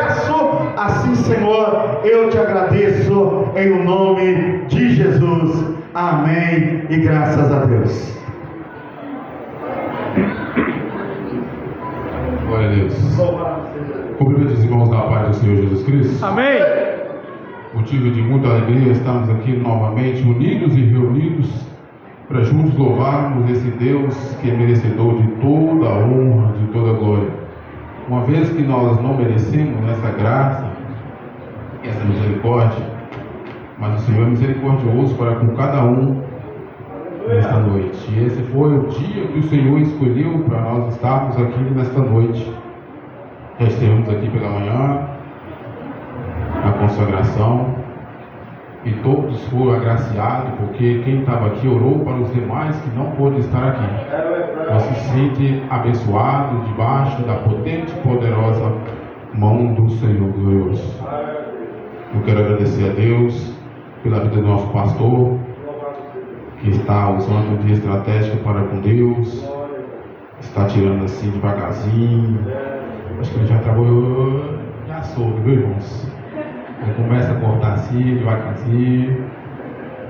peço, assim, Senhor, eu te agradeço em o nome de Jesus. Amém e graças a Deus. Glória a Deus. Cumprimento os irmãos da paz do Senhor Jesus Cristo. Amém. Motivo de muita alegria estarmos aqui novamente unidos e reunidos para juntos louvarmos esse Deus que é merecedor de toda a honra, de toda a glória. Uma vez que nós não merecemos essa graça, essa misericórdia, mas o Senhor é misericordioso para com cada um nesta noite. E esse foi o dia que o Senhor escolheu para nós estarmos aqui nesta noite. Já estivemos aqui pela manhã, na consagração, e todos foram agraciados, porque quem estava aqui orou para os demais que não pôde estar aqui. Você se sente abençoado debaixo da potente e poderosa mão do Senhor glorioso. Eu quero agradecer a Deus pela vida do nosso pastor, que está usando o dia estratégico para com Deus, está tirando assim devagarzinho. Acho que ele já trabalhou, já soube, viu, irmãos? Ele começa a cortar assim, devagarzinho.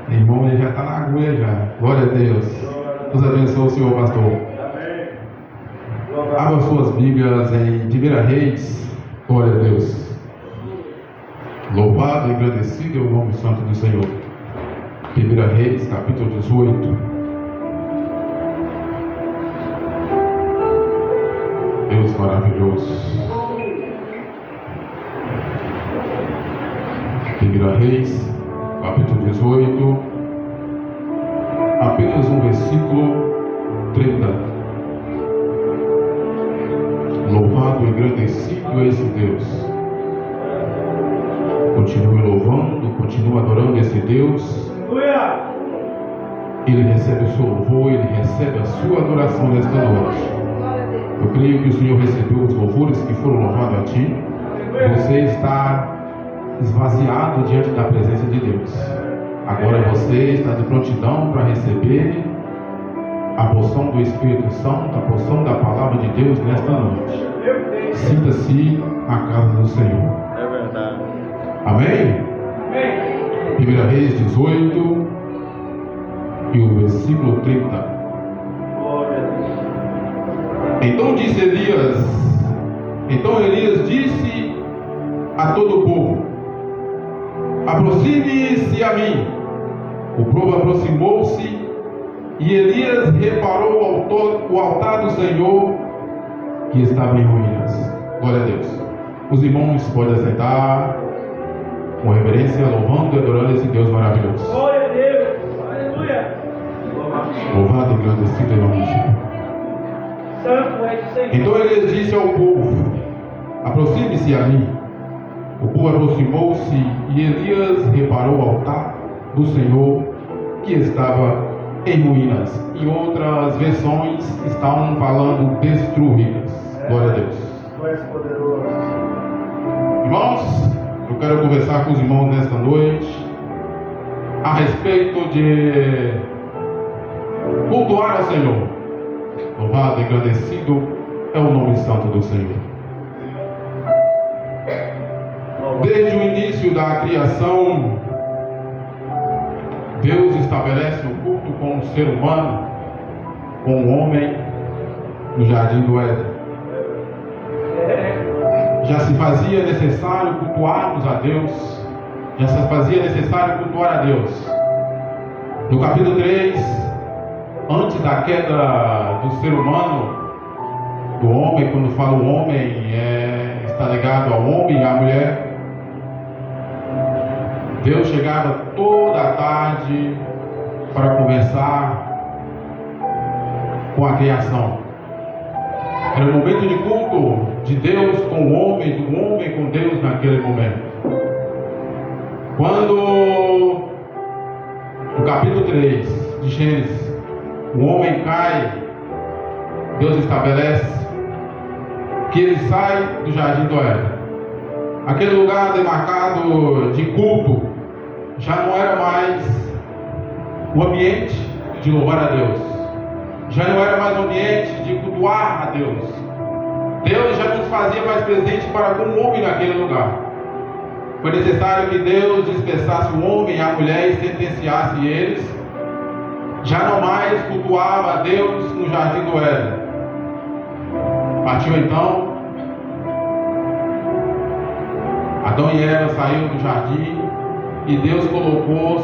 Irmão, ele já está na agulha já. Glória a Deus. Deus abençoe o Senhor, pastor. Abra suas Bíblias em 1 Reis. Glória a Deus. Louvado e agradecido é o nome santo do Senhor. 1 Reis, capítulo 18. Deus maravilhoso. 1 Reis, capítulo 18. Apenas um versículo 30. Louvado e agradecido é esse Deus. Continue louvando, continue adorando esse Deus. Ele recebe o seu louvor, ele recebe a sua adoração nesta noite. Eu creio que o Senhor recebeu os louvores que foram louvados a ti. Você está esvaziado diante da presença de Deus. Agora você está de prontidão para receber a porção do Espírito Santo, a porção da palavra de Deus nesta noite. Sinta-se na casa do Senhor. É verdade. Amém? 1 Reis 18 e o versículo 30. Então Elias disse a todo o povo: aproxime-se a mim. O povo aproximou-se e Elias reparou o altar do Senhor que estava em ruínas. Glória a Deus. Os irmãos podem assentar com reverência, louvando e adorando esse Deus maravilhoso. Glória a Deus. Aleluia. Louvado e agradecido em nome de Jesus. Santo é o Senhor. Então Elias disse ao povo: aproxime-se a mim. O povo aproximou-se e Elias reparou o altar do Senhor que estava em ruínas. Em outras versões estão falando destruídas. Glória a Deus. Tu és poderoso. Irmãos, eu quero conversar com os irmãos nesta noite a respeito de cultuar ao Senhor. Louvado e agradecido é o nome santo do Senhor. Desde o início da criação, Deus estabelece o culto com o ser humano, com o homem, no jardim do Éden. Já se fazia necessário cultuarmos a Deus, já se fazia necessário cultuar a Deus. No capítulo 3, antes da queda do ser humano, do homem, quando fala o homem, está ligado ao homem e à mulher. Deus chegava toda a tarde para conversar com a criação. Era um momento de culto de Deus com o homem, do homem com Deus naquele momento. Quando, no capítulo 3 de Gênesis, o homem cai, Deus estabelece que ele sai do jardim do Éden. Aquele lugar demarcado de culto já não era mais o ambiente de louvar a Deus, já não era mais o ambiente de cultuar a Deus, Deus já nos fazia mais presente para com o homem naquele lugar. Foi necessário que Deus dispersasse o homem e a mulher e sentenciasse eles. Já não mais cultuava a Deus no jardim do Éden. Partiu então. Adão e Eva saíram do jardim e Deus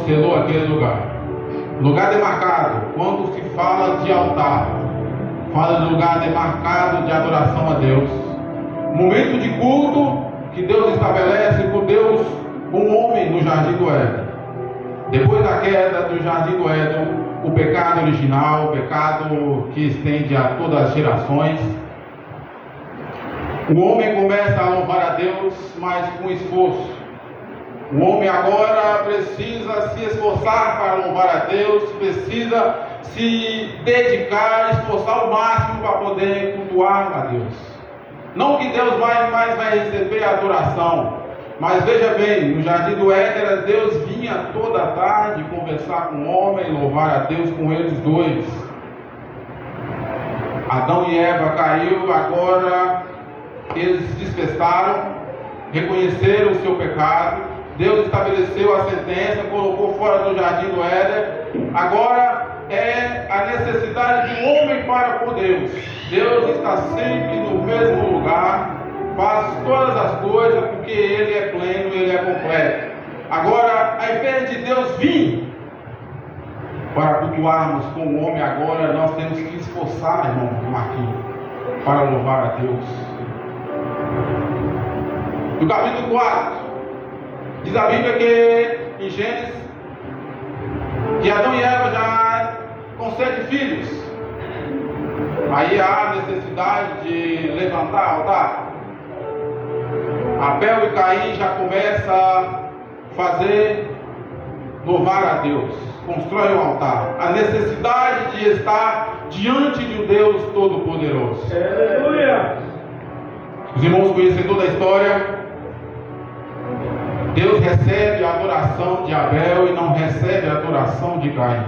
selou aquele lugar. Lugar demarcado. Quando se fala de altar, fala de lugar demarcado de adoração a Deus. Momento de culto que Deus estabelece por Deus, um homem no jardim do Éden. Depois da queda do jardim do Éden, o pecado original, o pecado que estende a todas as gerações, o homem começa a louvar a Deus, mas com esforço. O homem agora precisa se esforçar para louvar a Deus, precisa se dedicar, esforçar o máximo para poder cultuar a Deus. Não que Deus mais vai receber a adoração, mas veja bem, no jardim do Éden, Deus vinha toda tarde conversar com o homem, louvar a Deus com eles dois. Adão e Eva caiu, agora eles se dispersaram, reconheceram o seu pecado. Deus estabeleceu a sentença, colocou fora do jardim do Éden. Agora é a necessidade do homem para com Deus. Deus está sempre no mesmo lugar, faz todas as coisas porque Ele é pleno, Ele é completo. Agora, ao invés de Deus vir para cultuarmos com o homem, agora nós temos que esforçar, irmão Marquinhos, para louvar a Deus. No capítulo 4, diz a Bíblia que em Gênesis, que Adão e Eva já concedem filhos. Aí há necessidade de levantar altar. Abel e Caim já começam a fazer, louvar a Deus, constrói o altar. A necessidade de estar diante de um Deus Todo-Poderoso. Aleluia! Os irmãos conhecedores da história, Deus recebe a adoração de Abel e não recebe a adoração de Caim,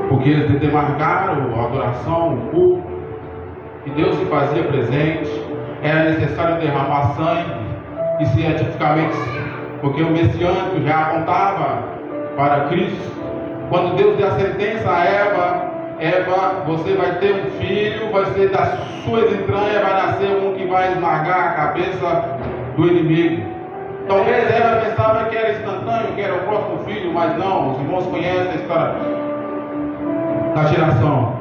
porque eles demarcaram a adoração, o culto, e Deus se fazia presente. Era necessário derramar sangue e cientificamente, porque o messiânico já apontava para Cristo. Quando Deus deu a sentença a Eva, você vai ter um filho, vai ser das suas entranhas, vai nascer um que vai esmagar a cabeça do inimigo. Talvez Eva pensava que era instantâneo, que era o próximo filho, mas não. Os irmãos conhecem a história da geração.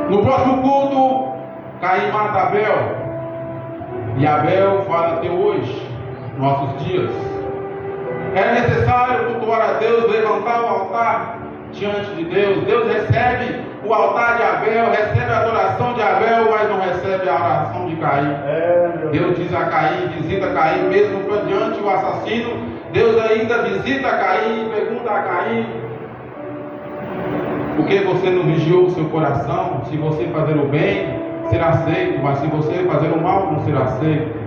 No próximo culto, Caim mata Abel, e Abel fala até hoje, nossos dias. É necessário cultuar a Deus, levantar o altar diante de Deus. Deus recebe o altar de Abel, recebe a adoração de Abel, mas não recebe a oração de Caim. Deus diz a Caim, visita Caim, mesmo diante do assassino. Deus ainda visita Caim e pergunta a Caim: por que você não vigiou o seu coração? Se você fazer o bem, será aceito, mas se você fazer o mal, não será aceito.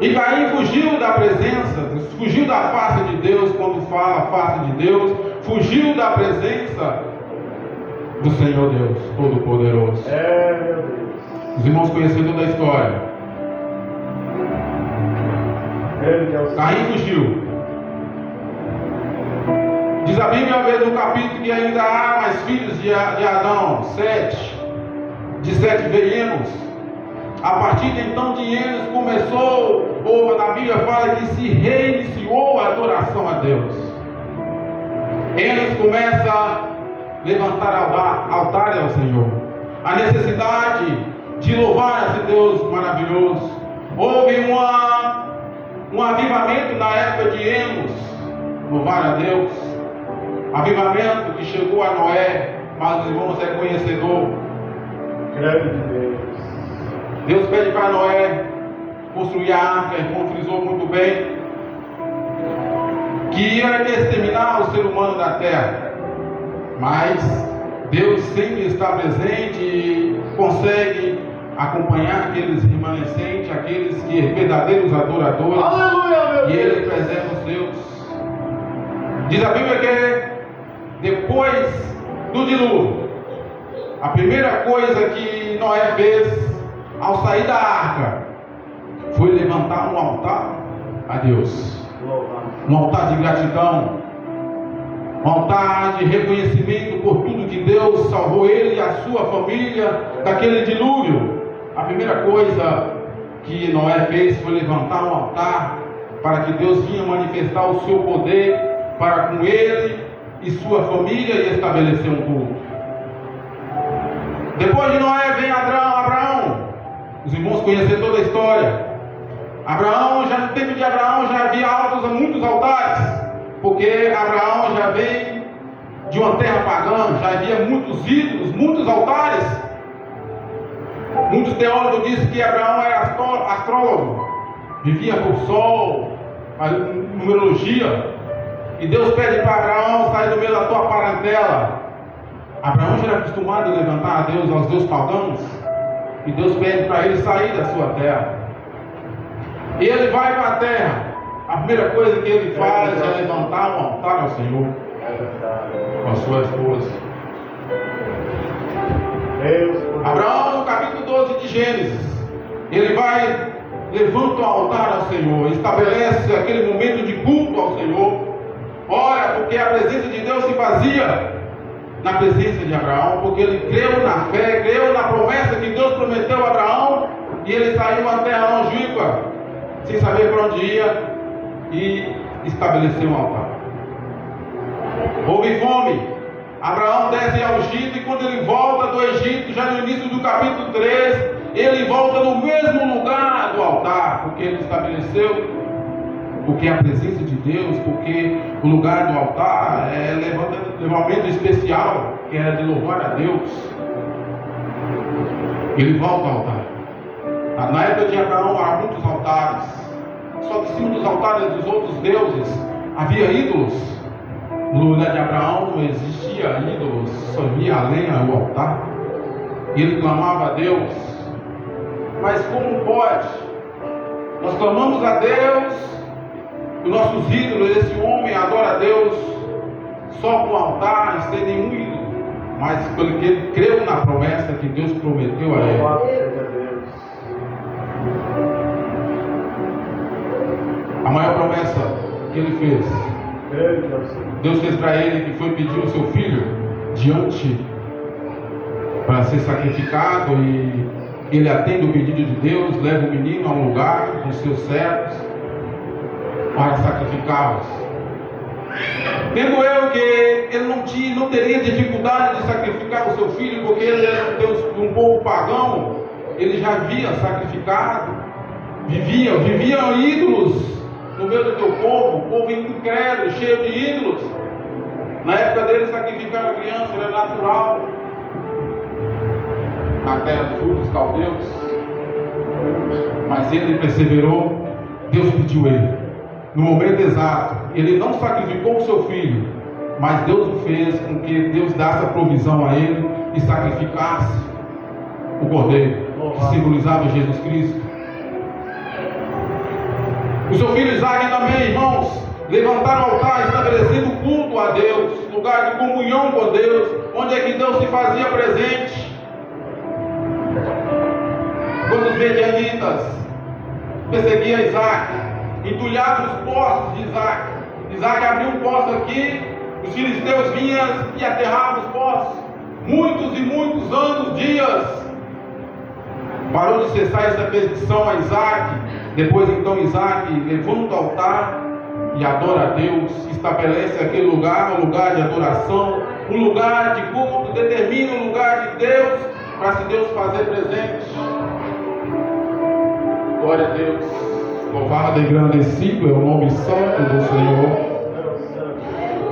E Caim fugiu da presença, fugiu da face de Deus. Quando fala a face de Deus, fugiu da presença do Senhor Deus Todo-Poderoso. Meu Deus. Os irmãos conhecedores da história, Caim fugiu. Diz a Bíblia, no capítulo, que ainda há mais filhos de Adão, 7. De 7 veio Enos. A partir de então de Enos começou, ou na Bíblia fala que se reiniciou a adoração a Deus. Enos começa a levantar altares ao Senhor. A necessidade de louvar esse Deus maravilhoso. Houve um avivamento na época de Enos, louvar a Deus. Avivamento que chegou a Noé, mas os irmãos é conhecedor. Grande Deus. Deus pede para Noé construir a arca, irmão frisou muito bem, que ia exterminar o ser humano da terra. Mas Deus sempre está presente e consegue acompanhar aqueles remanescentes, aqueles que verdadeiros adoradores. Aleluia, meu Deus. E Ele preserva os seus. Diz a Bíblia que depois do dilúvio, a primeira coisa que que Noé fez ao sair da arca foi levantar um altar a Deus, um altar de gratidão, um altar de reconhecimento por tudo que Deus salvou ele e a sua família daquele dilúvio. A primeira coisa que Noé fez foi levantar um altar para que Deus vinha manifestar o seu poder para com ele e sua família e estabelecer um culto. Depois de Noé vem Abraão. Os irmãos conhecem toda a história. Abraão, já no tempo de Abraão já havia muitos altares, porque Abraão já veio de uma terra pagã, já havia muitos ídolos, muitos altares. Muitos teólogos dizem que Abraão era astrólogo, vivia por sol, numerologia, e Deus pede para Abraão sair do meio da tua parentela. Abraão já era acostumado a levantar a Deus, aos deuses pagãos, e Deus pede para ele sair da sua terra. E ele vai para a terra. A primeira coisa que ele faz é levantar um altar ao Senhor com a sua esposa. Abraão, no capítulo 12 de Gênesis, ele vai, levanta um altar ao Senhor, estabelece aquele momento de culto ao Senhor. Ora, porque a presença de Deus se fazia na presença de Abraão, porque ele creu na fé, creu na promessa que Deus prometeu a Abraão, e ele saiu uma terra longínqua, sem saber para onde ia, e estabeleceu um altar. Houve fome. Abraão desce ao Egito, e quando ele volta do Egito, já no início do capítulo 3, ele volta no mesmo lugar do altar, porque ele estabeleceu, porque a presença de Deus, porque o lugar do altar é levantamento especial, que era de louvar a Deus. Ele volta ao altar. Na época de Abraão há muitos altares, só que em cima dos altares dos outros deuses havia ídolos. No lugar de Abraão não existia ídolos, só havia a lenha, o altar. E ele clamava a Deus. Mas como pode? Nós clamamos a Deus, os nossos ídolos, esse homem adora a Deus só com altar, sem nenhum ídolo, mas porque ele creu na promessa que Deus prometeu a ele. A maior promessa que ele fez, Deus fez para ele, que foi pedir o seu filho diante para ser sacrificado, e ele atende o pedido de Deus, leva o menino a um lugar com seus servos para sacrificá-los. Tendo eu que ele não teria dificuldade de sacrificar o seu filho, porque ele era um povo pagão, ele já havia sacrificado, viviam ídolos no meio do teu povo incrédulo, cheio de ídolos. Na época dele, sacrificar a criança era natural, na terra dos caldeus, mas ele perseverou. Deus pediu ele. No momento exato, ele não sacrificou o seu filho, mas Deus o fez com que Deus desse a provisão a ele e sacrificasse o cordeiro, que simbolizava Jesus Cristo. O seu filho Isaac também, irmãos, levantaram o altar, estabelecendo culto a Deus, lugar de comunhão com Deus, onde é que Deus se fazia presente. Quando os medianitas perseguiam Isaac, entulhavam os poços de Isaac. Isaac abriu um poço aqui, os filisteus vinham e aterravam os poços. Muitos e muitos anos, dias, parou de cessar essa perseguição a Isaac. Depois então Isaac levanta o altar e adora a Deus, estabelece aquele lugar, um lugar de adoração, um lugar de culto, determina o lugar de Deus, para se Deus fazer presente. Glória a Deus. Louvado e engrandecido é o nome santo do Senhor.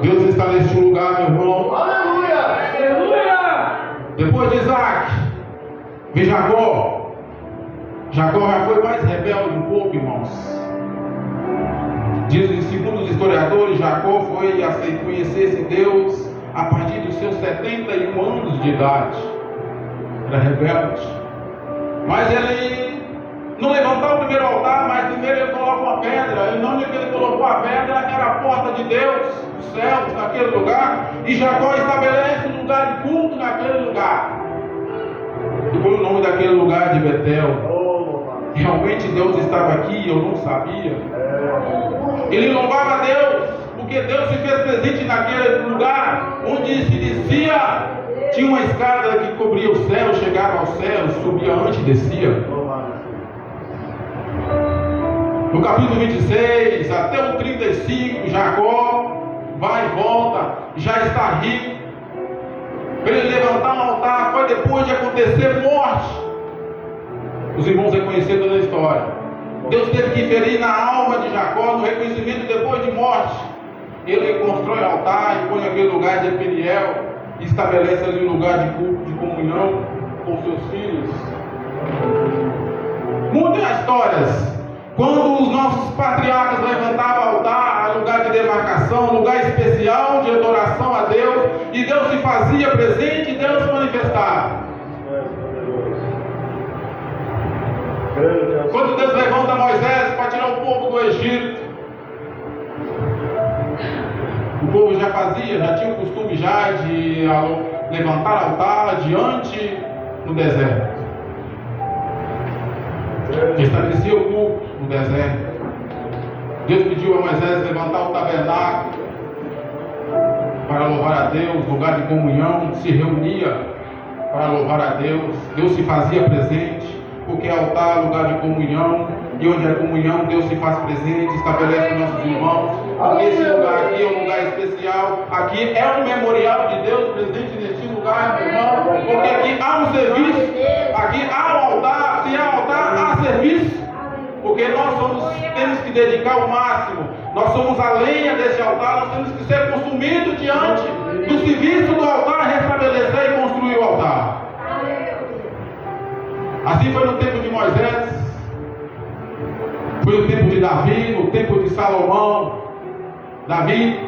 Deus está neste lugar, meu irmão. Aleluia! Aleluia! Depois de Isaac, vem Jacó. Jacó já foi mais rebelde um pouco, irmãos. Diz, segundo os historiadores, Jacó foi a conhecer esse Deus a partir dos seus 71 anos de idade. Era rebelde. Mas ele não levantou o primeiro altar, mas primeiro ele colocou uma pedra. E onde ele colocou a pedra era a porta de Deus, os céus, naquele lugar. E Jacó estabelece um lugar de culto naquele lugar. E foi o nome daquele lugar de Betel. Realmente Deus estava aqui e eu não sabia. Ele louvava a Deus, porque Deus se fez presente naquele lugar onde se descia. Tinha uma escada que cobria o céu, chegava ao céu, subia antes e descia. No capítulo 26 até o 35, Jacó vai e volta, já está rico. Para ele levantar um altar, foi depois de acontecer morte. Os irmãos reconheceram toda a história. Deus teve que ferir na alma de Jacó, no reconhecimento depois de morte. Ele constrói altar e põe aquele lugar de Peniel, e estabelece ali um lugar de culto, de comunhão com seus filhos. Muitas histórias. Quando os nossos patriarcas levantavam altar, lugar de demarcação, lugar especial de adoração a Deus, e Deus se fazia presente e Deus se manifestava. Quando Deus levanta Moisés para tirar o povo do Egito, o povo já fazia, já tinha o costume já de levantar altar diante no deserto. Estabelecia o culto no deserto. Deus pediu a Moisés levantar o tabernáculo para louvar a Deus, lugar de comunhão, se reunia para louvar a Deus. Deus se fazia presente, porque altar é lugar de comunhão, e onde é comunhão, Deus se faz presente, estabelece nossos irmãos. Porque esse lugar aqui é um lugar especial, aqui é um memorial de Deus presente neste lugar, meu irmão, porque aqui há um serviço, aqui há um altar, se há altar, há serviço, porque nós temos que dedicar o máximo, nós somos a lenha desse altar, nós temos que ser consumidos diante do serviço do altar, restabelecer e construir o altar. Assim foi no tempo de Moisés, foi no tempo de Davi, no tempo de Salomão. Davi,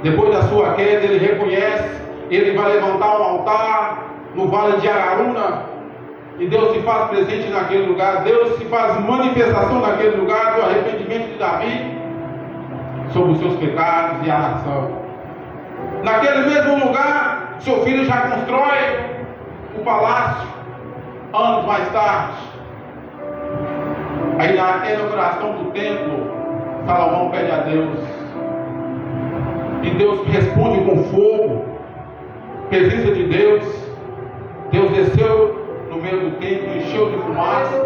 depois da sua queda, ele reconhece, ele vai levantar um altar no vale de Araúna, e Deus se faz presente naquele lugar. Deus se faz manifestação naquele lugar do arrependimento de Davi sobre os seus pecados e a nação. Naquele mesmo lugar, seu filho já constrói o palácio. Anos mais tarde, aí na inauguração do templo, Salomão pede a Deus, e Deus responde com fogo, presença de Deus. Deus desceu no meio do templo, encheu de fumaça,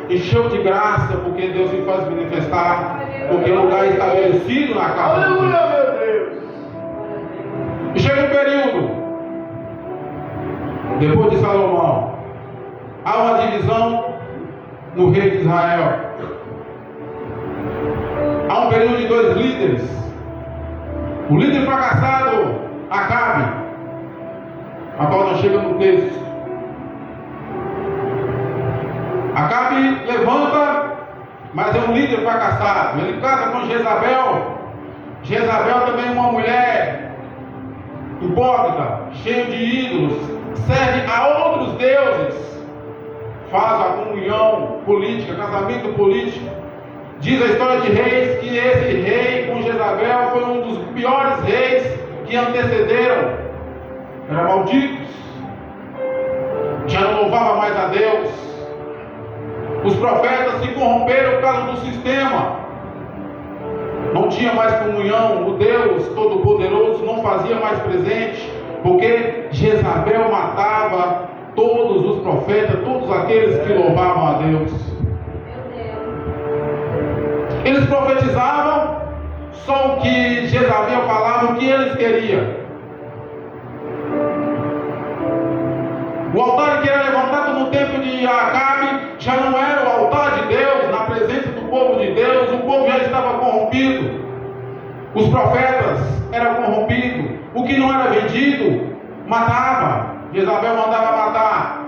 encheu de graça, porque Deus se faz manifestar, porque o lugar é estabelecido na casa de Deus. E chega um período, depois de Salomão, há uma divisão no rei de Israel. Há um período de dois líderes. O líder fracassado, Acabe, a qual nós chegamos no texto. Acabe levanta, mas é um líder fracassado. Ele casa com Jezabel. Jezabel também é uma mulher hipócrita, cheia de ídolos, serve a outros deuses, faz a comunhão política, casamento político. Diz a história de Reis que esse rei com Jezabel foi um dos piores reis que antecederam. Eram malditos, já não louvava mais a Deus. Os profetas se corromperam por causa do sistema. Não tinha mais comunhão. O Deus Todo-Poderoso não fazia mais presente, porque Jezabel matava todos os profetas, todos aqueles que louvavam a Deus. Eles profetizavam só o que Jezabel falava, o que eles queriam. O altar que era levantado no tempo de Acabe já não era o altar de Deus, na presença do povo de Deus. O povo já estava corrompido. Os profetas eram corrompidos. O que não era vendido, matava. Jezabel mandava matar.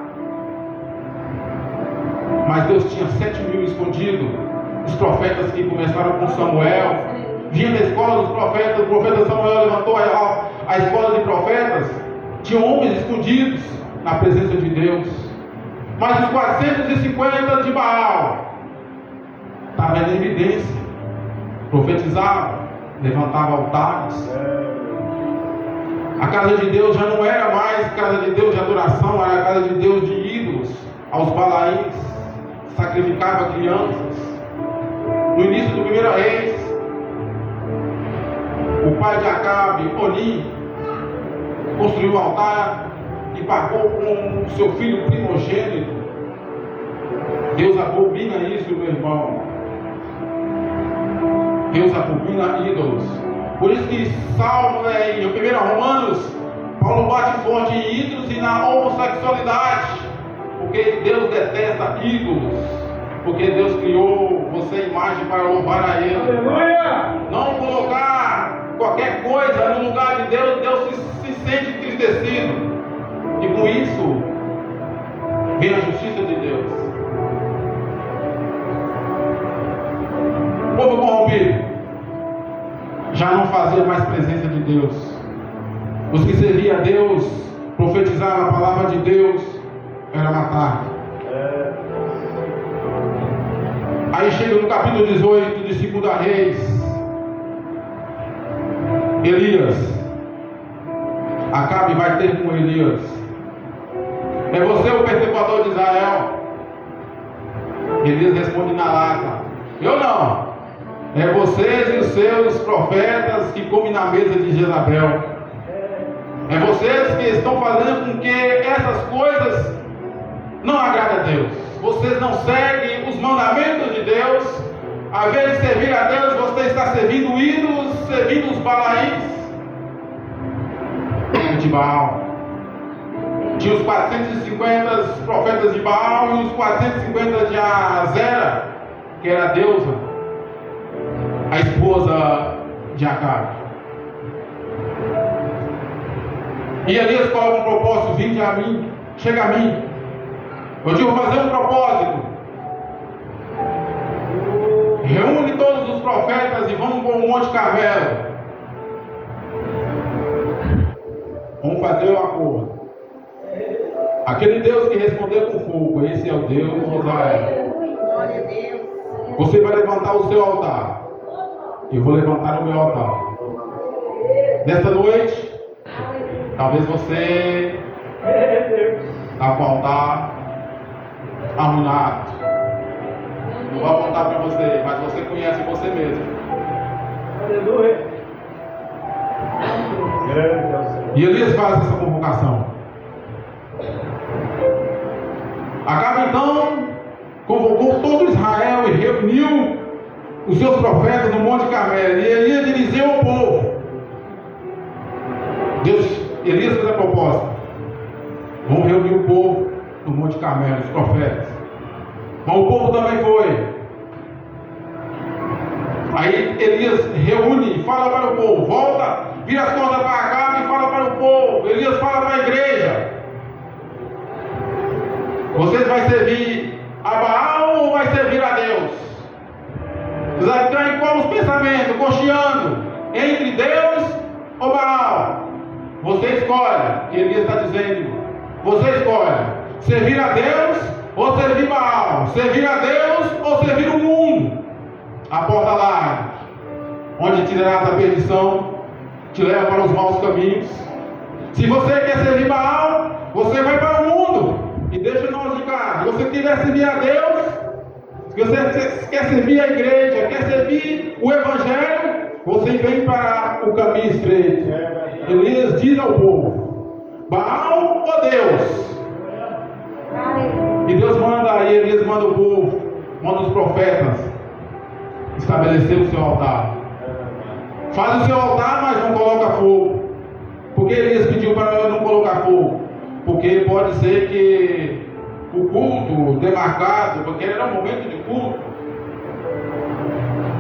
Mas Deus tinha 7.000 escondidos. Os profetas que começaram com Samuel, vinha da escola dos profetas. O profeta Samuel levantou a escola de profetas. Tinha homens escondidos na presença de Deus. Mas os 450 de Baal estavam em evidência, profetizavam, levantavam altares. A casa de Deus já não era mais casa de Deus de adoração, era a casa de Deus de ídolos. aos Balaíns, sacrificava crianças. No início do primeiro Reis, o pai de Acabe, Oni, construiu um altar e pagou com o seu filho primogênito. Deus abomina isso, meu irmão. Deus abomina ídolos. Por isso que Salmo, em 1 Romanos, Paulo bate forte em ídolos e na homossexualidade. Porque Deus detesta ídolos. Porque Deus criou você a imagem para louvar a Ele. Aleluia! Não colocar qualquer coisa no lugar de Deus, Deus se sente entristecido. E com isso vem a justiça de Deus. O povo corrompido já não fazia mais presença de Deus. Os que serviam a Deus, profetizavam a palavra de Deus, era matar. Aí chega no capítulo 18 de 2 Reis, Elias, Acabe vai ter com Elias: é você o perturbador de Israel? Elias responde na lata: eu não. É vocês e os seus profetas que comem na mesa de Jezabel. É vocês que estão fazendo com que essas coisas não agradem a Deus. Vocês não seguem os mandamentos de Deus. Ao invés de servir a Deus, você está servindo ídolos, servindo os Balaíns de Baal. Tinha os 450 profetas de Baal e os 450 de Azera, que era a deusa, a esposa de Acabe. E Elias coloca um propósito: vinde a mim, chega a mim. Eu digo, vou fazer um propósito. Reúne todos os profetas e vamos para o Monte Carmelo. Vamos fazer o acordo. Aquele Deus que respondeu com fogo, esse é o Deus de Israel. Você vai levantar o seu altar. Eu vou levantar o meu altar. Nesta noite, talvez você está com o altar arruinado. Não vou apontar para você, mas você conhece você mesmo. Aleluia! E Elias faz essa convocação. Acabe então convocou todo Israel e reuniu os seus profetas no Monte Carmelo. E Elias dirigiu ao povo. Elias fez a proposta: vamos reunir o povo no Monte Carmelo, os profetas. Mas o povo também foi. Aí Elias reúne e fala para o povo: volta, vira as costas para Acabe e fala para o povo. Elias fala para a igreja: vocês vão servir a Baal ou vai servir a Deus? Vocês vão entrar em qual os pensamentos? Cocheando entre Deus ou Baal? Você escolhe. Que Elias está dizendo: você escolhe servir a Deus ou servir Baal? Servir a Deus ou servir o mundo? A porta larga, onde te tirarás a perdição, te leva para os maus caminhos. Se você quer servir Baal, você vai para o mundo e deixa nós de cá. Se você quiser servir a Deus, se você quer servir a igreja, quer servir o Evangelho, você vem para o caminho estreito. Elias diz ao povo: Baal ou Deus? E Deus manda, e Elias manda o povo, manda os profetas estabelecer o seu altar. Faz o seu altar, mas não coloca fogo. Por que Elias pediu para não colocar fogo? Porque pode ser que o culto demarcado, porque era um momento de culto,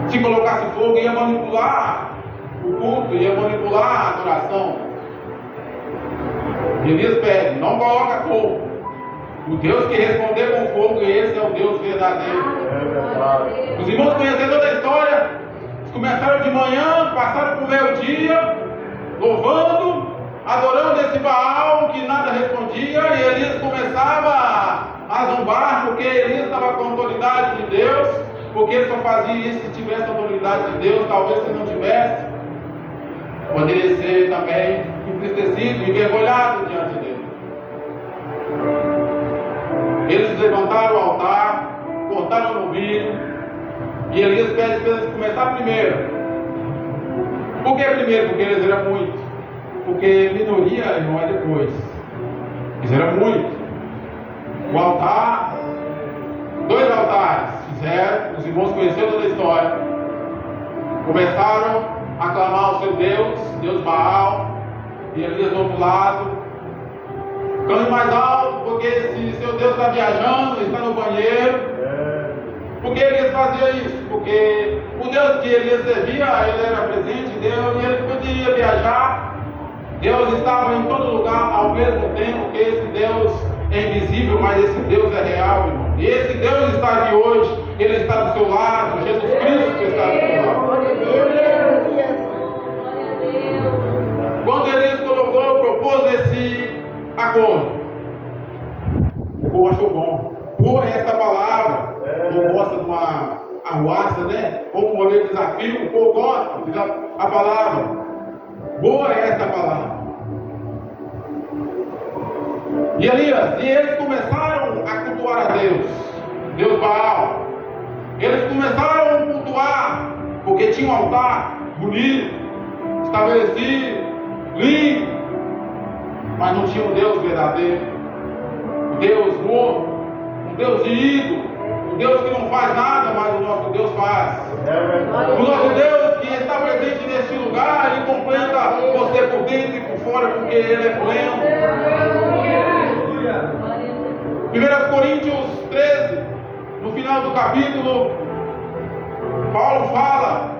se colocasse fogo ia manipular o culto, ia manipular a adoração. Elias pede: não coloca fogo. O Deus que responder com fogo, esse é o Deus verdadeiro. Os irmãos conhecedores da história, eles começaram de manhã, passaram por meio-dia, louvando, adorando esse Baal que nada respondia, e Elias começava a zombar, porque Elias estava com a autoridade de Deus, porque ele só fazia isso se tivesse a autoridade de Deus. Talvez se não tivesse, poderia ser também entristecido, envergonhado diante dele. Eles levantaram o altar, cortaram o novilho, e Elias pede para eles começar primeiro. Por que primeiro? Porque eles eram muitos. Porque minoria não é depois. Eles eram muitos. O altar, 2 altares fizeram, os irmãos conheceram toda a história. Começaram a clamar ao seu Deus, Deus Baal, e Elias do outro lado. Cante mais alto, porque se seu Deus está viajando, está no banheiro. Por que Elias fazia isso? Porque o Deus que Elias servia, ele era presente de Deus e ele podia viajar. Deus estava em todo lugar ao mesmo tempo, que esse Deus é invisível, mas esse Deus é real, irmão. E esse Deus está aqui hoje, ele está do seu lado, Jesus Cristo está do seu lado. Quando Elias propôs esse acordo, o povo achou bom. Boa é essa palavra. O povo gosta de uma arruaça, né? Ou um modelo de desafio, o povo gosta a palavra. Boa é essa palavra. E Elias, e eles começaram a cultuar a Deus, Deus Baal. Eles começaram a cultuar, porque tinha um altar bonito, estabelecido, limpo, mas não tinha um Deus verdadeiro, um Deus morto, um Deus de ídolo, um Deus que não faz nada, mas o nosso Deus faz. O nosso Deus que está presente neste lugar, Ele completa você por dentro e por fora, porque Ele é pleno. 1 Coríntios 13, no final do capítulo, Paulo fala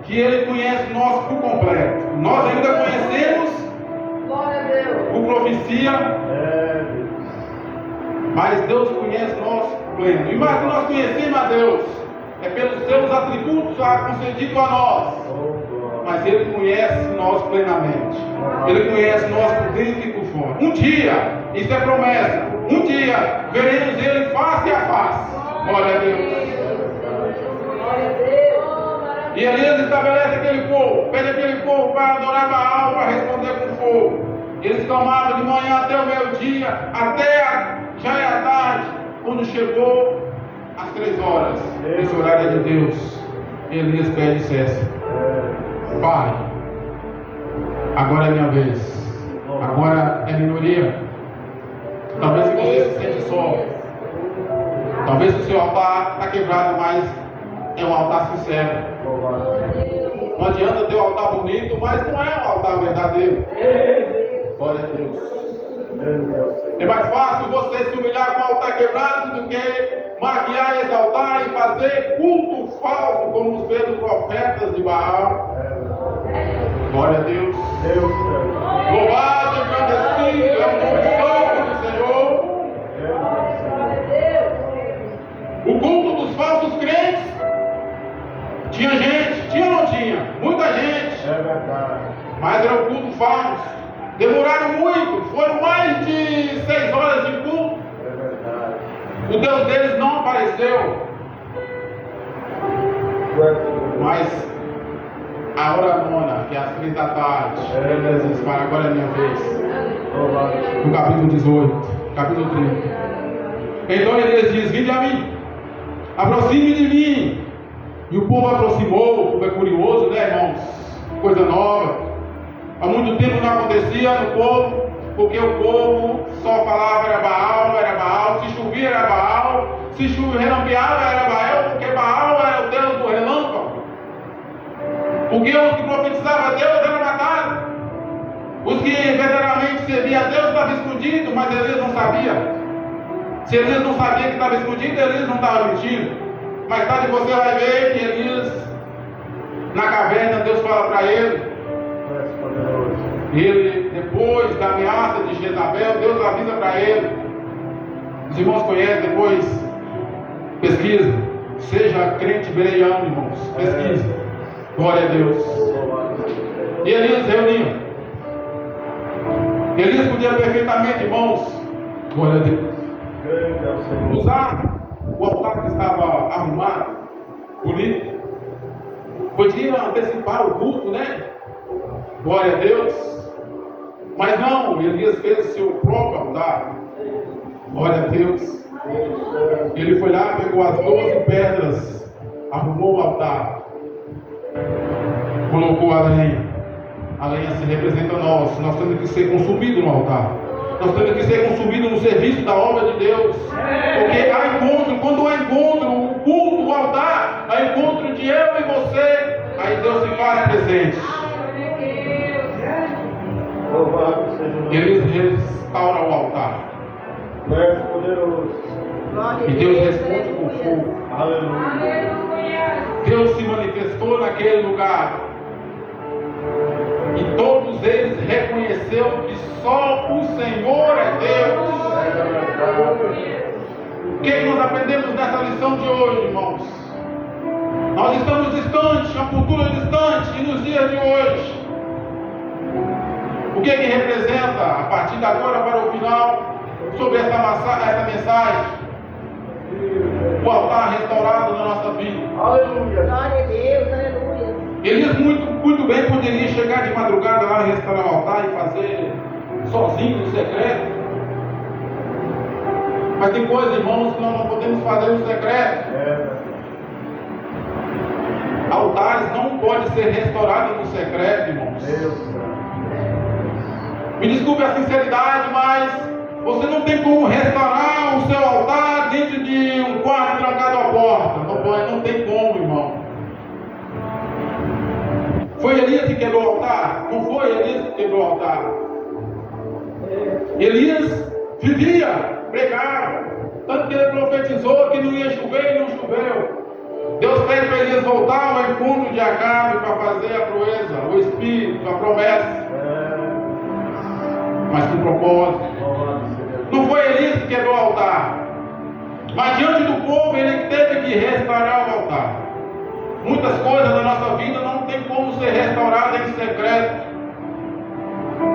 que Ele conhece nós por completo. Nós ainda conhecemos por profecia, mas Deus conhece nós pleno. E mais que nós conhecemos a Deus, é pelos seus atributos concedidos a nós. Mas Ele conhece nós plenamente. Ele conhece nós por dentro e por fora. Um dia, isso é promessa, um dia veremos Ele face a face. Glória a Deus. E Elias estabelece aquele povo, pede aquele povo para adorar Baal, para responder com fogo. Eles clamaram de manhã até o meio-dia, já é a tarde, quando chegou às 3 horas, esse horário é de Deus. Elias pede cesse. Pai, agora é minha vez. Agora é minoria. Talvez você se sente só. Talvez o seu altar está quebrado, mas é um altar sincero. Não adianta ter um altar bonito, mas não é um altar verdadeiro. Glória a Deus. É mais fácil você se humilhar com o altar quebrado do que maquiar esse altar e fazer culto falso, como os velhos profetas de Baal. Glória a Deus. Louvado e agradecido é o nome santo do Senhor. O culto dos falsos crentes, tinha gente, tinha ou não tinha? Muita gente. É verdade. Mas era um culto falso. Demoraram muito, foram mais de 6 horas de culto. É verdade. O Deus deles não apareceu. Mas a hora nona, que é às 3 da tarde, Elias diz: Pai, agora é minha vez. No capítulo 18, capítulo 30. Então Elias diz: Vinde a mim, aproxime de mim. E o povo aproximou. O povo é curioso, né, irmãos? Coisa nova. Há muito tempo não acontecia no povo, porque o povo só falava era Baal, se chovia era Baal, se relampeava era Baal, porque Baal era o Deus do relâmpago. Porque os que profetizavam a Deus eram matados. Os que verdadeiramente serviam a Deus estavam escondidos, mas Elias não sabia. Se Elias não sabia que estava escondido, Elias não estava mentindo. Mais tarde você vai ver que Elias, na caverna, Deus fala para ele. Ele, depois da ameaça de Jezabel, Deus avisa para ele. Os irmãos conhecem, depois pesquisa. Seja crente bereiano, irmãos. Pesquisa. Glória a Deus. E Elias reuniu. Elias podia perfeitamente, irmãos, glória a Deus, usar o altar que estava arrumado, bonito. Podia antecipar o culto, né? Glória a Deus. Mas não, Elias fez o seu próprio altar. Glória a Deus. Ele foi lá, pegou as 12 pedras, arrumou o altar, colocou a lenha. A lenha se representa nós temos que ser consumidos no altar. Nós temos que ser consumidos no serviço da obra de Deus. Porque há encontro, quando há encontro, o culto, o altar, há encontro de eu e você, aí Deus se faz presente. Ele restaura o altar. E Deus responde com fogo. Deus se manifestou naquele lugar. E todos eles reconheceram que só o Senhor é Deus. O que nós aprendemos nessa lição de hoje, irmãos? Nós estamos distantes, uma cultura distante, e nos dias de hoje, o que representa, a partir de agora para o final, sobre essa mensagem? O altar restaurado na nossa vida. Aleluia. Glória a Deus, aleluia. Elias muito bem poderia chegar de madrugada lá, restaurar o altar e fazer sozinho, no secreto. Mas tem coisas, irmãos, que nós não podemos fazer no secreto. Altares não podem ser restaurados no secreto, irmãos. Me desculpe a sinceridade, mas você não tem como restaurar o seu altar dentro de um quarto trancado à porta. Não tem como, irmão. Foi Elias que quebrou o altar? Não foi Elias que quebrou o altar. Elias vivia, pregava. Tanto que ele profetizou que não ia chover e não choveu. Deus pede para Elias voltar ao encontro de Acabe para fazer a proeza, o Espírito, a promessa. Mas com propósito. Não foi Elias que quebrou o altar. Mas diante do povo ele teve que restaurar o altar. Muitas coisas da nossa vida não tem como ser restauradas em secreto.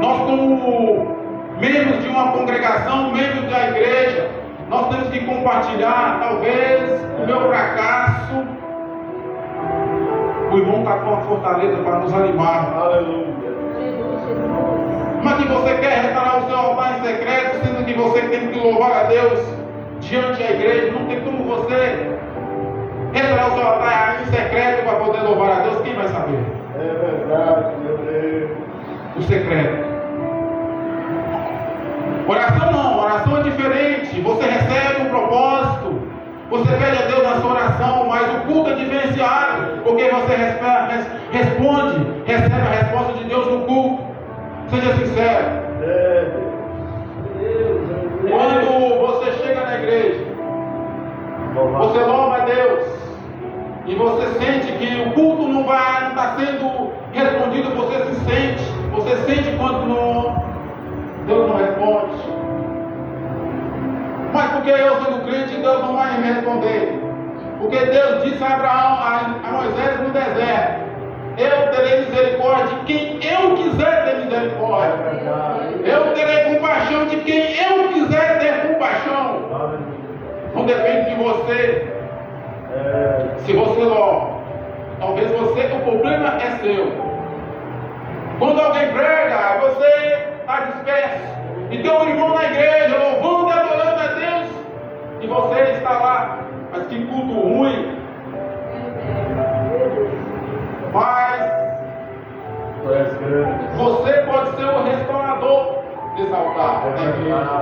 Nós, como membros de uma congregação, membros da igreja, nós temos que compartilhar. Talvez o meu fracasso, o irmão está com a fortaleza para nos animar. Aleluia. Mas que você quer restaurar o seu altar em secreto, sendo que você tem que louvar a Deus diante da igreja. Não tem como você restaurar o seu altar em secreto para poder louvar a Deus. Quem vai saber? É verdade, meu Deus. O secreto. Oração não, oração é diferente. Você recebe um propósito, você pede a Deus na sua oração, mas o culto é diferenciado, porque você recebe a resposta de Deus no culto. Seja sincero. Quando você chega na igreja, você louva a Deus e você sente que o culto não está sendo respondido, você sente quando Deus não responde. Mas porque eu sendo crente, Deus não vai me responder. Porque Deus disse a Abraão, a Moisés no deserto: eu terei misericórdia de quem eu quiser ter misericórdia. Eu terei compaixão de quem eu quiser ter compaixão. Não depende de você. Se você louva, talvez o problema é seu. Quando alguém prega, você está disperso. E tem um irmão na igreja louvando e adorando a Deus, e você está lá. Mas que culto ruim. Mas você pode ser o restaurador desse altar da igreja.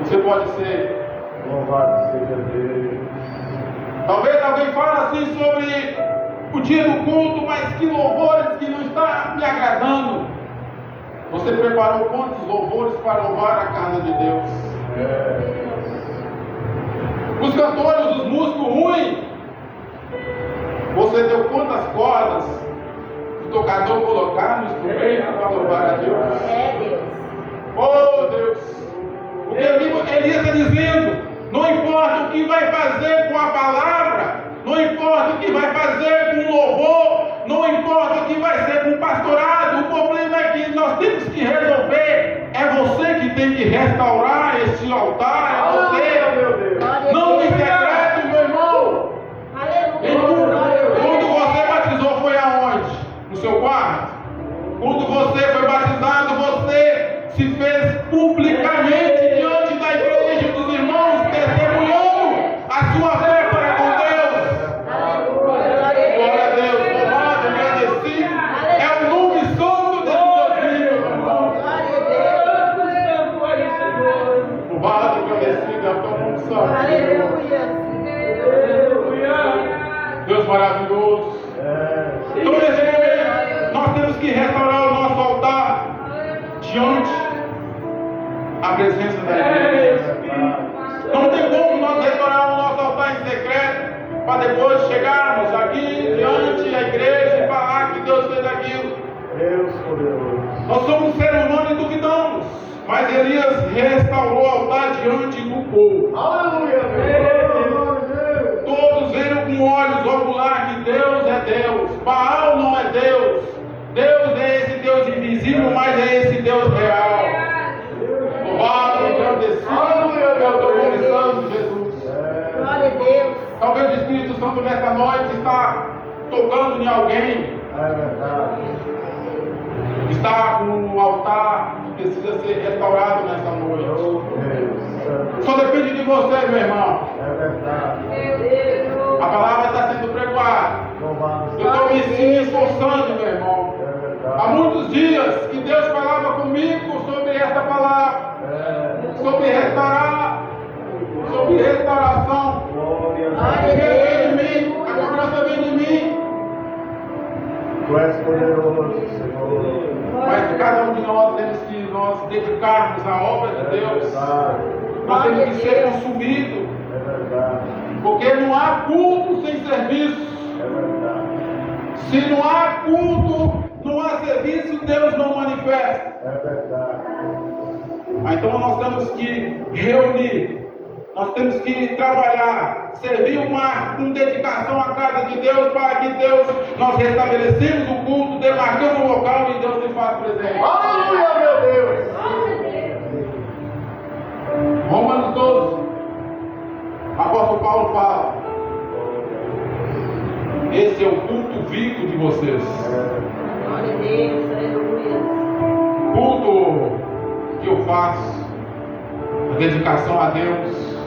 Você pode ser. Louvado seja Deus. Talvez alguém fale assim sobre o dia do culto, mas que louvores que não está me agradando. Você preparou quantos louvores para louvar a casa de Deus? Os cantores, os músicos ruins, você deu quantas cordas o tocador colocar no instrumento para louvar a Deus? Deus. Oh Deus! Porque Elias está dizendo: não importa o que vai fazer com a palavra, não importa o que vai fazer com o louvor, não importa o que vai ser com o pastorado, o problema é que nós temos que resolver. É você que tem que restaurar esse altar, é você. Meu Deus. Não em secreto, meu irmão. Quando você batizou, foi aonde? No seu quarto? Quando você foi batizado, você se fez publicamente maravilhoso. Toda vez nós temos que restaurar o nosso altar diante da presença da igreja. Não tem como nós restaurar o nosso altar em secreto para depois chegarmos aqui diante da igreja e falar que Deus fez aquilo. Deus poderoso. Nós somos seres humanos e duvidamos, mas Elias restaurou o altar diante do povo. Aleluia, Deus. Todos viram com olhos oculares que Deus é Deus, Baal não é Deus. Deus é esse Deus invisível, mas é esse Deus real. Louvado, agradecido, eu estou começando, Jesus. Glória a Deus. Talvez o Espírito Santo nessa noite está tocando em alguém, É verdade. está com um altar que precisa ser restaurado nessa noite. Oh, Deus. Só depende de você, meu irmão. É verdade. A palavra está sendo pregoada. Louvado Eu estou me esforçando, meu irmão. É Há verdade. muitos dias que Deus falava comigo sobre esta palavra, sobre restaurar, sobre restauração. Glória a Porque Deus. vem de mim, a cobrança vem de mim. Tu és poderoso, Senhor. Mas cada um de nós temos que nos dedicarmos à obra de É Deus. verdade. Nós temos que ser consumidos, É verdade. porque não há culto sem serviço. É verdade. Se não há culto, não há serviço, Deus não manifesta. É verdade. Então nós temos que reunir, nós temos que trabalhar, servir com dedicação à casa de Deus, para que Deus, nós restabelecemos o culto, demarcamos o local e Deus se faz presente. Aleluia, meu Deus. Romanos 12, apóstolo Paulo fala, esse é o culto vivo de vocês. Glória a Deus, aleluia. Culto que eu faço, a dedicação a Deus,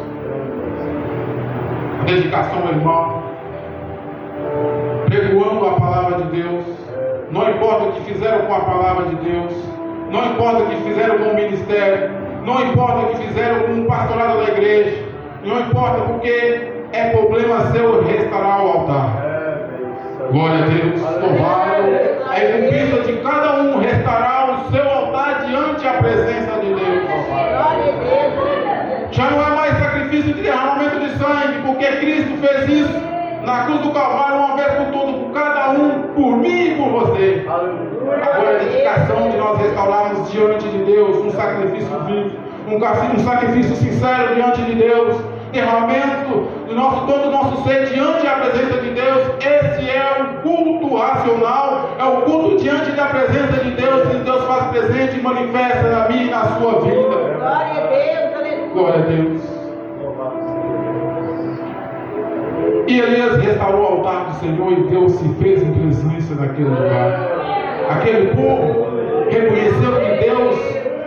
a dedicação ao irmão, pregoando a palavra de Deus. Não importa o que fizeram com a palavra de Deus, não importa o que fizeram com o ministério, não importa o que fizeram com o pastorado da igreja, não importa, porque é problema seu restaurar o altar. Glória a Deus, louvado. É incumbência de cada um restaurar o seu altar diante da presença de Deus. Glória a Deus. Já não é mais sacrifício de derramamento de sangue, porque Cristo fez isso na cruz do Calvário uma vez por todas, por cada um, por mim e por você. Agora é a dedicação de nós restaurarmos diante de Deus um sacrifício vivo, um sacrifício sincero diante de Deus, derramamento do todo o nosso ser diante da presença de Deus. Esse é o culto racional, é o culto diante da presença de Deus, que Deus faz presente e manifesta na minha e na sua vida. Glória a Deus, aleluia. Glória a Deus. E Elias restaurou o altar do Senhor e Deus se fez em presença naquele lugar. Aquele povo reconheceu que Deus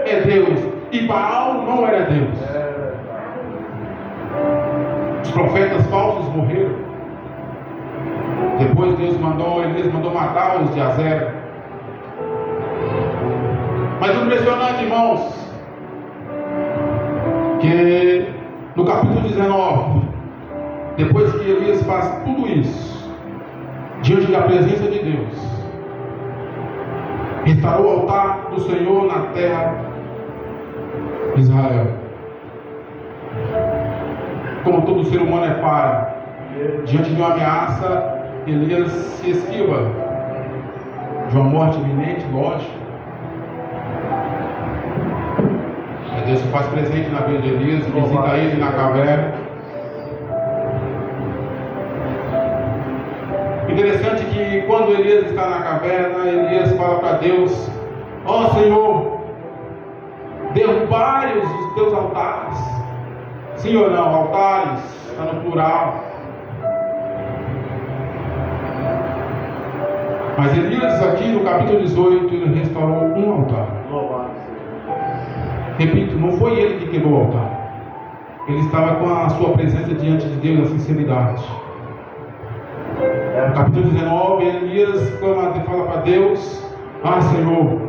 é Deus e Baal não era Deus. Os profetas falsos morreram. Depois Elias mandou matar os de Azera. Mas o impressionante, irmãos, que no capítulo 19, depois que Elias faz tudo isso, diante da presença de Deus, restaurou o altar do Senhor na terra de Israel. Como todo ser humano é falho, diante de uma ameaça, Elias se esquiva de uma morte iminente, lógico. Mas Deus se faz presente na vida de Elias, visita ele na caverna. Interessante que quando Elias está na caverna, Elias fala para Deus: ó Senhor, derrubai os teus altares. Sim ou não? Altares, está no plural. Mas Elias aqui no capítulo 18, ele restaurou um altar. Repito, não foi ele que quebrou o altar. Ele estava com a sua presença diante de Deus, a sinceridade. No capítulo 19, Elias fala para Deus: ah Senhor,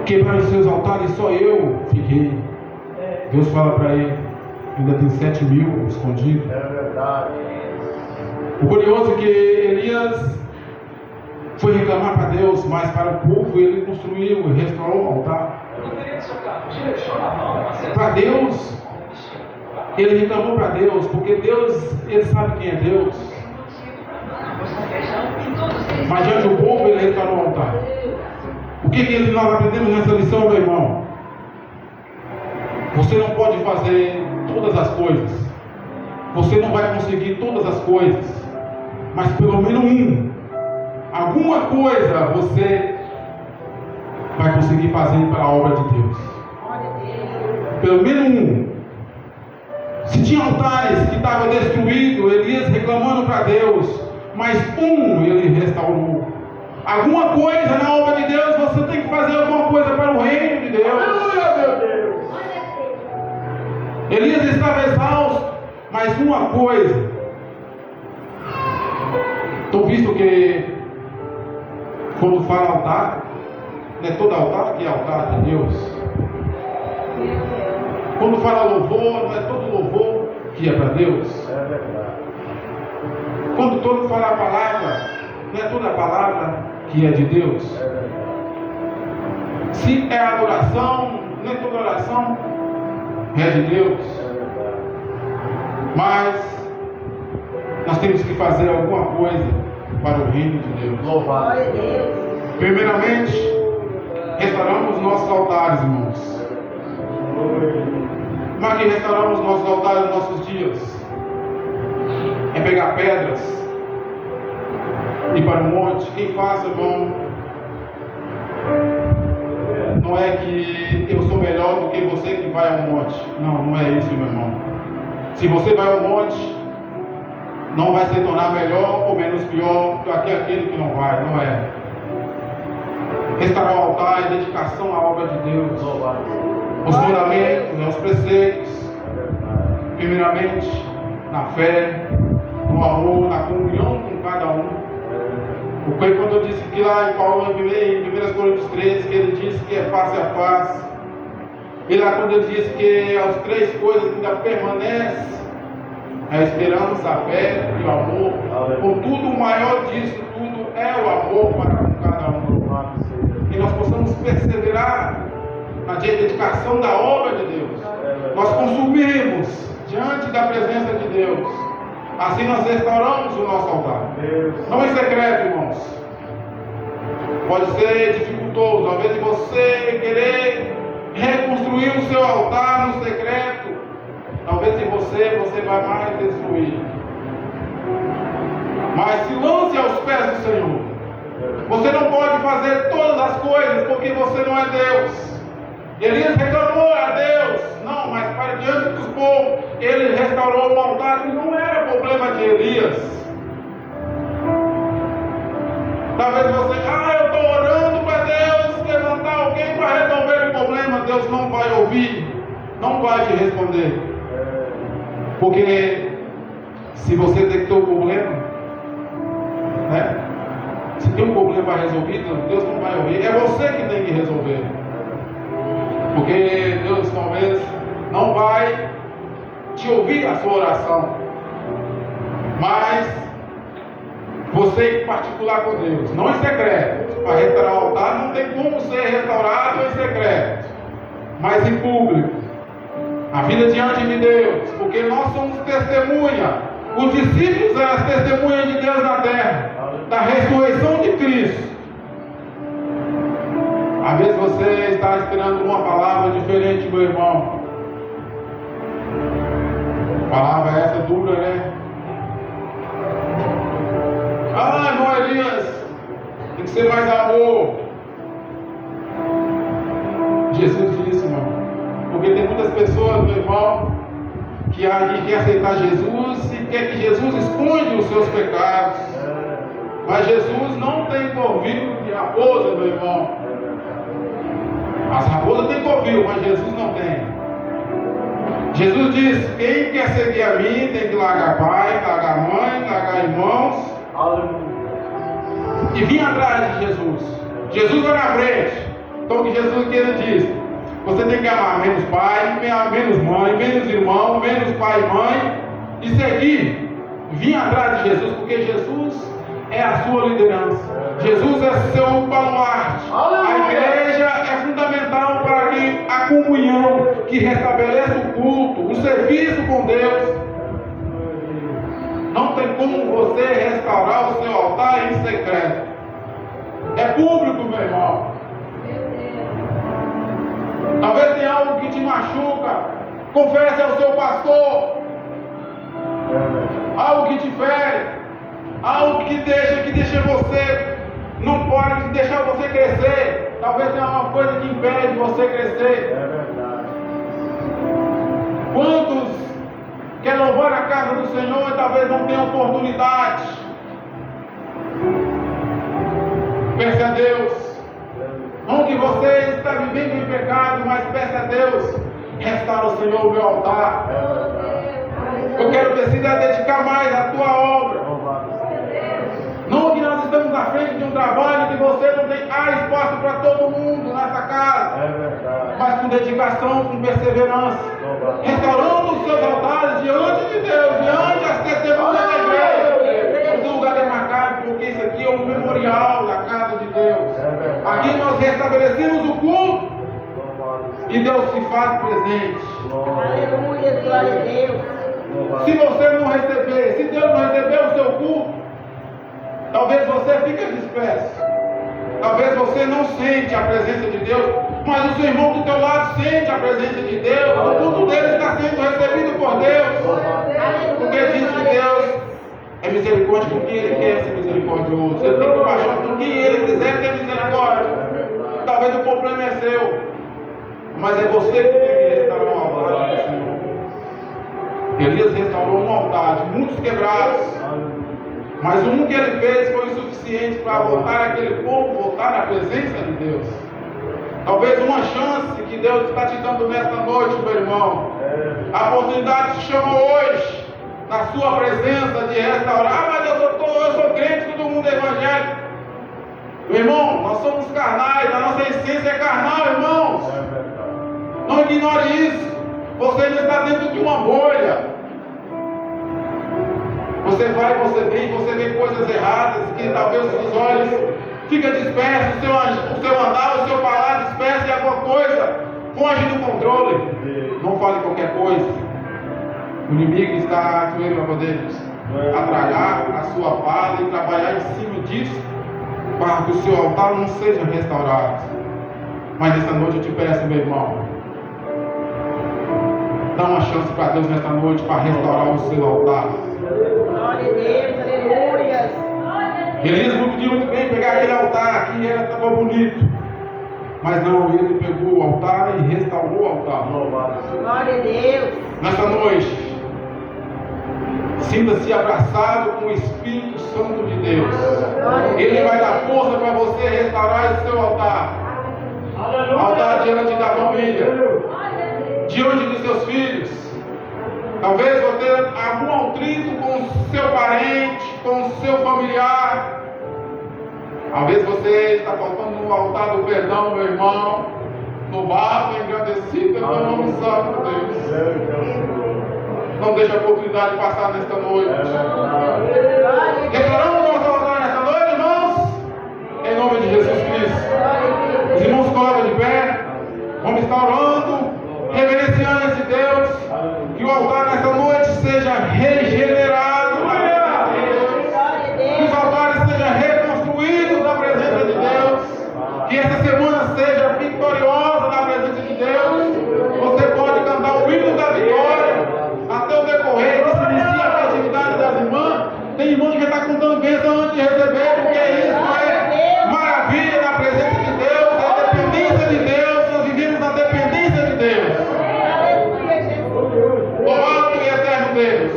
quebraram os seus altares, só eu fiquei. Deus fala para ele: ainda tem 7.000 escondidos. É verdade. O curioso é que Elias foi reclamar para Deus, mas para o povo ele construiu e restaurou o altar. Para Deus, ele reclamou para Deus, porque Deus, ele sabe quem é Deus. Mas diante do povo ele restaurou o altar. O que nós aprendemos nessa lição, meu irmão? Você não pode fazer todas as coisas. Você não vai conseguir todas as coisas. Mas pelo menos alguma coisa você vai conseguir fazer para a obra de Deus. Pelo menos Se tinha altares que estavam destruídos, Elias reclamando para Deus, mas ele restaurou. Alguma coisa na obra de Deus, você tem que fazer alguma coisa para o reino de Deus. Aleluia, meu Deus. Elias estava exausto, mas uma coisa. Então, visto que quando fala altar, não é todo altar que é altar de Deus. Quando fala louvor, não é todo louvor que é para Deus. É verdade. Quando todo fala a palavra, não é toda a palavra que é de Deus. É verdade. Se é adoração, não é toda oração é de Deus. É verdade. Mas nós temos que fazer alguma coisa para o reino de Deus. Louvado. Glória a Deus. Primeiramente, restauramos nossos altares, irmãos. Como é que restauramos nossos altares nos nossos dias? É pegar pedras, ir para o monte. Quem faz, irmão, não é que eu sou melhor do que você que vai ao monte. Não, não é isso, meu irmão. Se você vai ao monte, não vai se tornar melhor ou menos pior do que aquele que não vai, não é. Restaurar o altar é dedicação à obra de Deus. Louvado. Os mandamentos, os preceitos, primeiramente na fé, no amor, na comunhão com cada um. Porque quando eu disse que lá em Paulo, em 1 Coríntios 13, que ele disse que é face a face, e lá quando ele disse que as três coisas que ainda permanecem, a esperança, a fé e o amor. Contudo, o maior disso tudo é o amor para com cada um. Que nós possamos perseverar na dedicação da obra de Deus. Nós consumimos diante da presença de Deus. Assim nós restauramos o nosso altar. Não é secreto, irmãos. Pode ser dificultoso. Às vezes você querer reconstruir o seu altar no secreto, talvez em você vai mais destruir. Mas se lance aos pés do Senhor. Você não pode fazer todas as coisas porque você não é Deus. Elias reclamou a Deus, não, mas para diante dos povos, ele restaurou um altar que não era problema de Elias. Talvez você, eu estou orando para Deus levantar alguém para resolver o problema. Deus não vai ouvir, não vai te responder. Porque se você detectou o problema, né? Se tem um problema resolvido, Deus não vai ouvir. É você que tem que resolver. Porque Deus talvez não vai te ouvir a sua oração. Mas você em particular com Deus, não em secreto. Para restaurar o altar não tem como ser restaurado em secreto, mas em público. A vida diante de Deus, porque nós somos testemunha. Os discípulos eram as testemunhas de Deus na terra, da ressurreição de Cristo. Às vezes você está esperando uma palavra diferente, meu irmão. Palavra essa dura, né? Irmão Elias, tem que ser mais amor. Jesus disse, irmão. Porque tem muitas pessoas, meu irmão, que quer aceitar Jesus e quer que Jesus esconde os seus pecados. Mas Jesus não tem covil de raposa, meu irmão. As raposas têm covil, mas Jesus não tem. Jesus diz: quem quer seguir a mim tem que largar pai, largar mãe, largar irmãos e vir atrás de Jesus. Jesus vai na frente. Então o que Jesus diz? Você tem que amar menos pai, menos mãe, menos irmão, menos pai e mãe e seguir vir atrás de Jesus, porque Jesus é a sua liderança. Jesus é seu baluarte. A igreja é fundamental para que a comunhão, que restabelece o culto, o serviço com Deus. Não tem como você restaurar o seu altar em secreto. É público, meu irmão. Talvez tenha algo que te machuca. Confesse ao seu pastor. Algo que te fere. Algo que deixa você, não pode deixar você crescer. Talvez tenha uma coisa que impede você crescer. É verdade. Quantos querem louvar a casa do Senhor e talvez não tenham oportunidade? Peça a Deus. Não que você está vivendo em pecado, mas peça a Deus. Restaura o Senhor o meu altar. Eu quero decidir dedicar mais à tua obra. Não que nós estamos à frente de um trabalho que você não tem espaço para todo mundo nessa casa. É verdade. Mas com dedicação, com perseverança. Restaurando os seus altares diante de Deus, diante das testemunhas da igreja. Esse lugar é marcado, porque isso aqui é um memorial da casa de Deus. Aqui nós restabelecemos o culto e Deus se faz presente. Aleluia, glória a Deus. Se você não receber, se Deus não receber o seu culto, talvez você fique disperso. Talvez você não sente a presença de Deus, mas o seu irmão do teu lado sente a presença de Deus. O culto dele está sendo recebido por Deus. Porque diz que Deus é misericórdia com quem Ele quer ser misericordioso. Ele tem compaixão com quem Ele quiser ter misericórdia. Talvez o problema é seu, mas é você que tem que restaurar o altar do Senhor. Elias restaurou um altar de muitos quebrados, mas um que ele fez foi o suficiente para voltar aquele povo, voltar na presença de Deus. Talvez uma chance que Deus está te dando nesta noite, meu irmão. A oportunidade te chama hoje, na sua presença, de restaurar. Ah, mas eu sou crente, todo mundo é evangélico. Meu irmão, nós somos carnais, a nossa essência é carnal, irmãos. Não ignore isso. Você não está dentro de uma bolha. Você vai, você vem, você vê coisas erradas que talvez os seus olhos ficam dispersos, o seu andar, o seu falar disperso e alguma coisa foge do controle. Não fale qualquer coisa. O inimigo está atuando para poder atragar a sua fala e trabalhar em cima disso para que o seu altar não seja restaurado. Mas nesta noite eu te peço, meu irmão, dá uma chance para Deus nesta noite para restaurar o seu altar. Glória a Deus, aleluia. Elias não podia muito bem pegar aquele altar que estava bonito, mas não, ele pegou o altar e restaurou o altar. Glória a Deus. Nesta noite, sinta-se abraçado com o Espírito Santo de Deus. Ele vai dar força para você restaurar esse seu altar. Altar diante da família, diante dos seus filhos. Talvez você tenha algum atrito com o seu parente, com o seu familiar. Talvez você está faltando no altar do perdão, meu irmão. No barro engrandecido pelo nome santo de Deus. Não deixe a oportunidade passar nesta noite. Restauramos o nosso altar nesta noite, irmãos. Em nome de Jesus Cristo. Os irmãos colocam de pé. Vamos estar orando, reverenciando esse Deus. Que o altar nesta noite seja regenerado. Que os altares sejam reconstruídos na presença de Deus. Que essa semana seja vitoriosa na presença de Deus. Você pode cantar o hino da vitória até o decorrer, que se inicia a atividade das irmãs. Tem irmã que já está contando bênção antes de receber, porque isso é maravilha na presença de Deus, é dependência de Deus. Nós vivemos na dependência de Deus. Louvado e eterno Deus.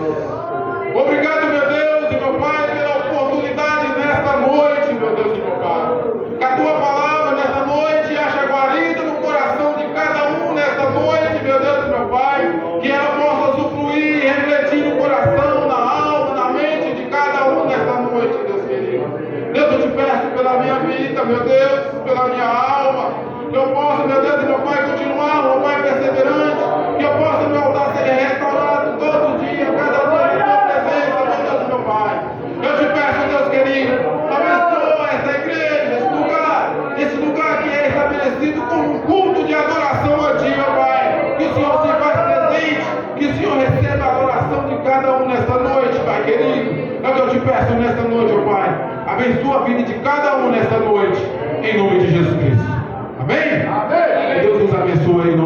Obrigado, meu Deus e meu Pai, pela oportunidade nesta noite, meu Deus e meu Pai. Que a tua palavra nesta noite ache guarida no coração de cada um nesta noite, meu Deus e meu Pai. Que ela possa usufruir e refletir no coração, na alma, na mente de cada um nesta noite, Deus querido. Deus, eu te peço pela minha vida, meu Deus, pela minha alma, que eu possa, meu Deus e meu Pai, continuar, meu Pai, perseverante, que eu possa, meu altar, ser restaurado todo dia, cada dia, na tua presença, meu Deus e meu peço nesta noite, ó Pai, abençoa a vida de cada um nesta noite, em nome de Jesus Cristo. Amém? Amém. Que Deus nos abençoe em nome